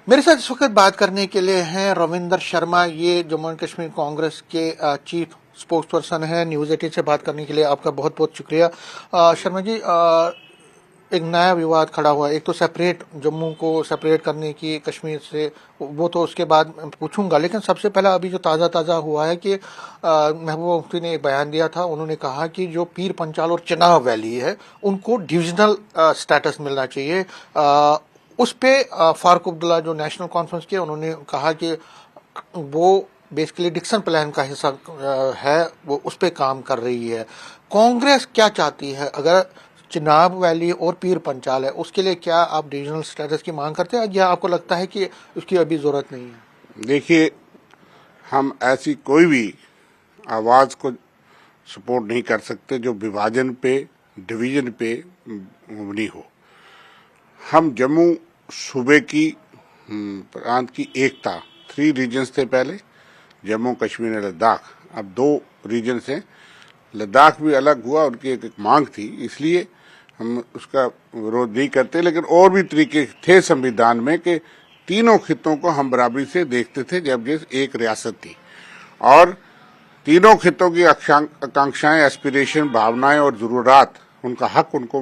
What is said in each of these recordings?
मेरे साथ इस वक्त बात करने के लिए हैं रविंदर शर्मा। ये जम्मू एंड कश्मीर कांग्रेस के चीफ स्पोक्स पर्सन है। न्यूज़ 18 से बात करने के लिए आपका बहुत बहुत शुक्रिया। शर्मा जी, एक नया विवाद खड़ा हुआ है। एक तो सेपरेट, जम्मू को सेपरेट करने की कश्मीर से, वो तो उसके बाद पूछूंगा, लेकिन सबसे पहला अभी जो ताज़ा हुआ है कि महबूबा मुफ्ती ने एक बयान दिया था। उन्होंने कहा कि जो पीर पंचाल और चिनाब वैली है उनको डिविजनल स्टेटस मिलना चाहिए। उस पे फारूक अब्दुल्ला जो नेशनल कॉन्फ्रेंस के, उन्होंने कहा कि वो बेसिकली डिक्सन प्लान का हिस्सा है, वो उस पे काम कर रही है। कांग्रेस क्या चाहती है? अगर चिनाब वैली और पीर पंचाल है, उसके लिए क्या आप डिविजनल स्टेटस की मांग करते हैं, या आपको लगता है कि उसकी अभी जरूरत नहीं है? देखिए, हम ऐसी कोई भी आवाज को सपोर्ट नहीं कर सकते जो विभाजन पे, डिवीजन पे मबनी हो। हम जम्मू सूबे की प्रांत की एकता, 3 रीजन्स थे पहले, जम्मू कश्मीर और लद्दाख, अब 2 रीजन्स हैं। लद्दाख भी अलग हुआ, उनकी एक मांग थी, इसलिए हम उसका विरोध नहीं करते। लेकिन और भी तरीके थे संविधान में कि तीनों खित्तों को हम बराबरी से देखते थे, जब ये एक रियासत थी, और तीनों खित्तों की आकांक्षाएं, एस्पिरेशन, भावनाएं और जरूरत, उनका हक उनको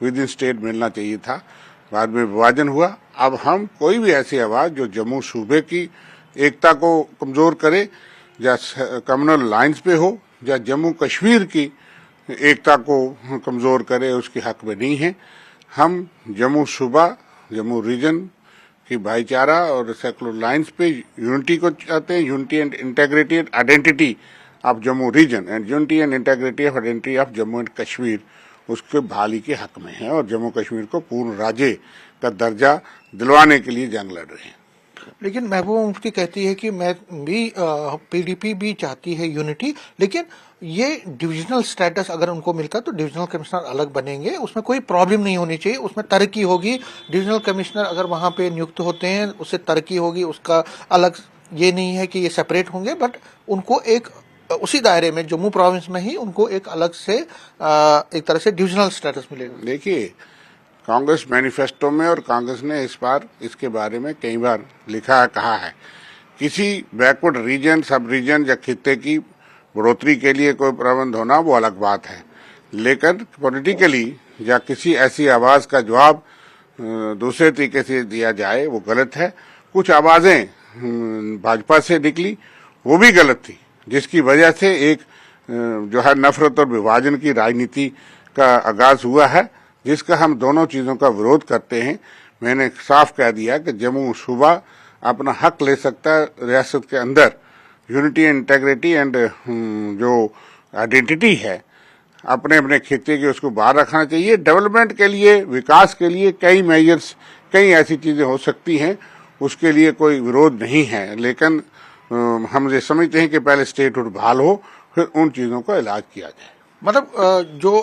विद इन स्टेट मिलना चाहिए था। बाद में विभाजन हुआ। अब हम कोई भी ऐसी आवाज जो जम्मू सूबे की एकता को कमजोर करे, या कम्युनल लाइंस पे हो, या जम्मू कश्मीर की एकता को कमजोर करे, उसके हक में नहीं है। हम जम्मू सूबा, जम्मू रीजन की भाईचारा और सेकुलर लाइंस पे यूनिटी को चाहते हैं, unity and integrity and identity of Jammu region and unity and integrity of identity of Jammu and Kashmir, उसके बहाली के हक में है, और जम्मू कश्मीर को पूर्ण राज्य का दर्जा दिलवाने के लिए जंग लड़ रहे हैं। लेकिन महबूबा मुफ्ती कहती है कि मैं भी, पीडीपी भी चाहती है यूनिटी, लेकिन ये डिविजनल स्टेटस अगर उनको मिलता तो डिविजनल कमिश्नर अलग बनेंगे, उसमें कोई प्रॉब्लम नहीं होनी चाहिए, उसमें तरक्की होगी। डिविजनल कमिश्नर अगर वहां पे नियुक्त होते हैं, उससे तरक्की होगी, उसका अलग, ये नहीं है कि ये सेपरेट होंगे, बट उनको एक उसी दायरे में, जम्मू प्रोविंस में ही उनको एक अलग से एक तरह से डिविजनल स्टेटस मिलेगा। देखिए, कांग्रेस मैनिफेस्टो में और कांग्रेस ने इस बार इसके बारे में कई बार लिखा है, कहा है, किसी बैकवर्ड रीजन, सब रीजन या खित्ते की बढ़ोतरी के लिए कोई प्रबंध होना वो अलग बात है, लेकिन पॉलिटिकली या किसी ऐसी आवाज का जवाब दूसरे तरीके से दिया जाए वो गलत है। कुछ आवाजें भाजपा से निकली, वो भी गलत थी, जिसकी वजह से एक जो है नफरत और विभाजन की राजनीति का आगाज हुआ है, जिसका हम दोनों चीजों का विरोध करते हैं। मैंने साफ कह दिया कि जम्मू सूबा अपना हक ले सकता है रियासत के अंदर, यूनिटी एंड इंटेग्रिटी एंड जो आइडेंटिटी है अपने अपने खित्ते की, उसको बाहर रखना चाहिए। डेवलपमेंट के लिए, विकास के लिए कई मेजर्स, कई ऐसी चीजें हो सकती हैं, उसके लिए कोई विरोध नहीं है, लेकिन हम ये समझते हैं कि पहले स्टेटहुड बहाल हो, फिर उन चीजों का इलाज किया जाए। मतलब जो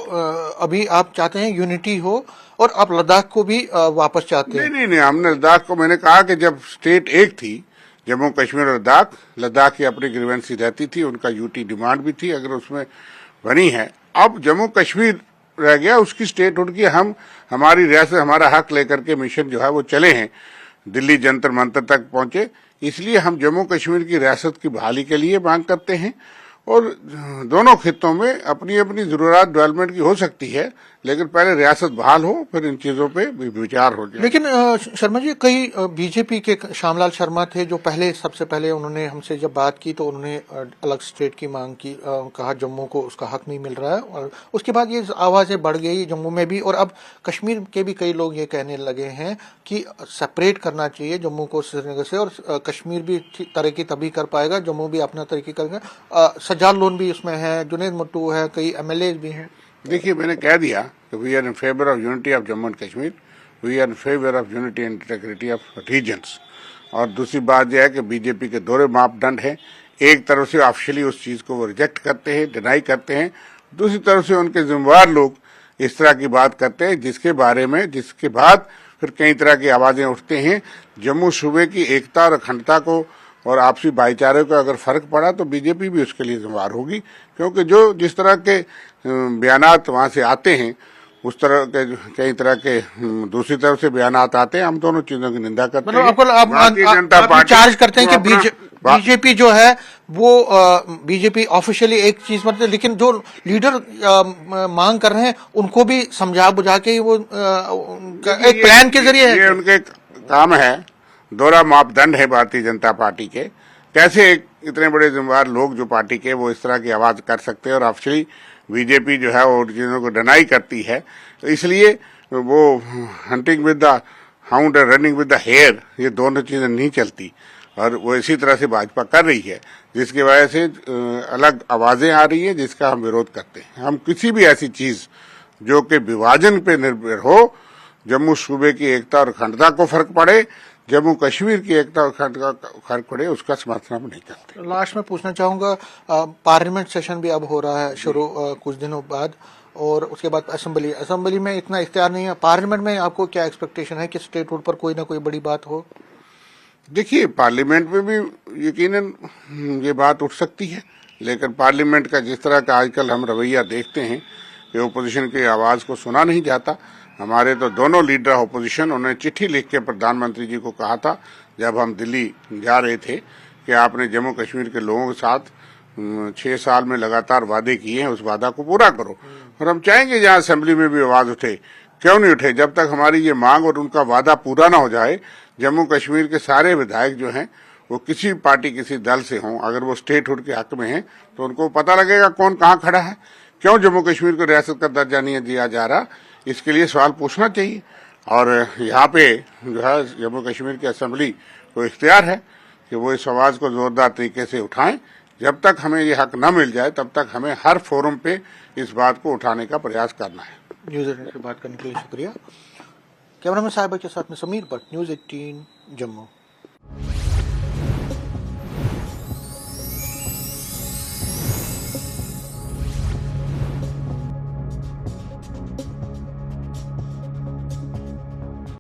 अभी आप चाहते हैं यूनिटी हो, और आप लद्दाख को भी वापस चाहते हैं? नहीं, हमने लद्दाख को, मैंने कहा कि जब स्टेट एक थी, जम्मू कश्मीर और लद्दाख, लद्दाख की अपनी ग्रीवेंसी रहती थी, उनका यूटी डिमांड भी थी, अगर उसमें बनी है। अब जम्मू कश्मीर रह गया, उसकी स्टेटहुड की हम, हमारी रियासत, हमारा हक लेकर के मिशन जो है वो चले हैं, दिल्ली जंतर मंतर तक पहुंचे। इसलिए हम जम्मू कश्मीर की रियासत की बहाली के लिए मांग करते हैं, और दोनों खित्तों में अपनी अपनी जरूरत डेवलपमेंट की हो सकती है, लेकिन पहले रियासत बहाल हो, फिर इन चीजों पे विचार हो जाए। लेकिन शर्मा जी, कई बीजेपी के शामलाल शर्मा थे जो पहले, सबसे पहले उन्होंने हमसे जब बात की तो उन्होंने अलग स्टेट की मांग की, कहा जम्मू को उसका हक नहीं मिल रहा है, और उसके बाद ये आवाजें बढ़ गई जम्मू में भी, और अब कश्मीर के भी कई लोग ये कहने लगे हैं कि सेपरेट करना चाहिए जम्मू को श्रीनगर से, और कश्मीर भी तरक्की तभी कर पाएगा, जम्मू भी अपना तरक्की करेगा। सज्जाद लोन भी उसमें है, जुनेद मट्टू है, कई एमएलए भी हैं। देखिए, मैंने कह दिया कि we are in favour of unity of Jammu and Kashmir, we are in favour of unity and integrity of regions. और दूसरी बात यह है कि बीजेपी के दोहरे मापदंड हैं। एक तरफ से ऑफिशियली उस चीज को वो रिजेक्ट करते हैं, डिनाई करते हैं, दूसरी तरफ से उनके जिम्मेवार लोग इस तरह की बात करते हैं, जिसके बारे में, जिसके बाद फिर कई तरह की आवाजें उठते हैं। जम्मू सूबे की एकता और अखंडता को और आपसी भाईचारे को अगर फर्क पड़ा तो बीजेपी भी उसके लिए जिम्मेवार होगी, क्योंकि जो जिस तरह के बयानात वहां से आते हैं उस तरह के कई तरह के दूसरी तरफ से बयानात आते हैं, हम दोनों चीजों की निंदा करते हैं। भारतीय जनता पार्टी चार्ज करते हैं कि अपना- बीजेपी जो है वो बीजेपी ऑफिशियली एक चीज मतलब, लेकिन जो लीडर मांग कर रहे हैं उनको भी समझा बुझा के वो एक प्लान के जरिए ये है। उनके काम है, दोहरा मापदंड है भारतीय जनता पार्टी के। कैसे इतने बड़े जिम्मेदार लोग जो पार्टी के वो इस तरह की आवाज कर सकते हैं, और ऑफिशियली बीजेपी जो है वो चीजों को डिनाई करती है। तो इसलिए वो हंटिंग विद द हाउंड और रनिंग विद द हेयर, ये दोनों चीजें नहीं चलती, और वो इसी तरह से भाजपा कर रही है, जिसकी वजह से अलग आवाजें आ रही है, जिसका हम विरोध करते हैं। हम किसी भी ऐसी चीज जो कि विभाजन पे निर्भर हो, जम्मू सूबे की एकता और अखंडता को फर्क पड़े, जम्मू कश्मीर की एकता और अखंडता को फर्क पड़े, उसका समर्थन हम नहीं करते। लास्ट में पूछना चाहूंगा, पार्लियामेंट सेशन भी अब हो रहा है शुरू कुछ दिनों बाद, और उसके बाद असेंबली में इतना इख्तियार नहीं है। पार्लियामेंट में आपको क्या एक्सपेक्टेशन है कि स्टेट हुड पर कोई ना कोई बड़ी बात हो? देखिए, पार्लियामेंट में भी यकीनन ये बात उठ सकती है, लेकिन पार्लियामेंट का जिस तरह का आजकल हम रवैया देखते हैं कि ओपोजिशन की आवाज को सुना नहीं जाता। हमारे तो दोनों लीडर ऑपोजिशन, उन्होंने चिट्ठी लिख के प्रधानमंत्री जी को कहा था जब हम दिल्ली जा रहे थे कि आपने जम्मू कश्मीर के लोगों के साथ 6 साल में लगातार वादे किए हैं, उस वादा को पूरा करो। और हम चाहेंगे जहां असेंबली में भी आवाज उठे, क्यों नहीं उठे, जब तक हमारी ये मांग और उनका वादा पूरा ना हो जाए। जम्मू कश्मीर के सारे विधायक जो हैं वो किसी पार्टी किसी दल से हों, अगर वो स्टेटहुड के हक में हैं तो उनको पता लगेगा कौन कहाँ खड़ा है, क्यों जम्मू कश्मीर को रियासत का दर्जा नहीं दिया जा रहा, इसके लिए सवाल पूछना चाहिए। और यहाँ पे जो है जम्मू कश्मीर की असेंबली को इख्तियार है कि वो इस आवाज को जोरदार तरीके से उठाएं। जब तक हमें ये हक न मिल जाए तब तक हमें हर फोरम पे इस बात को उठाने का प्रयास करना है। न्यूज़ 18 से बात करने के लिए शुक्रिया। कैमरामैन साहिबा के साथ में समीर भट्ट, न्यूज़ 18 जम्मू।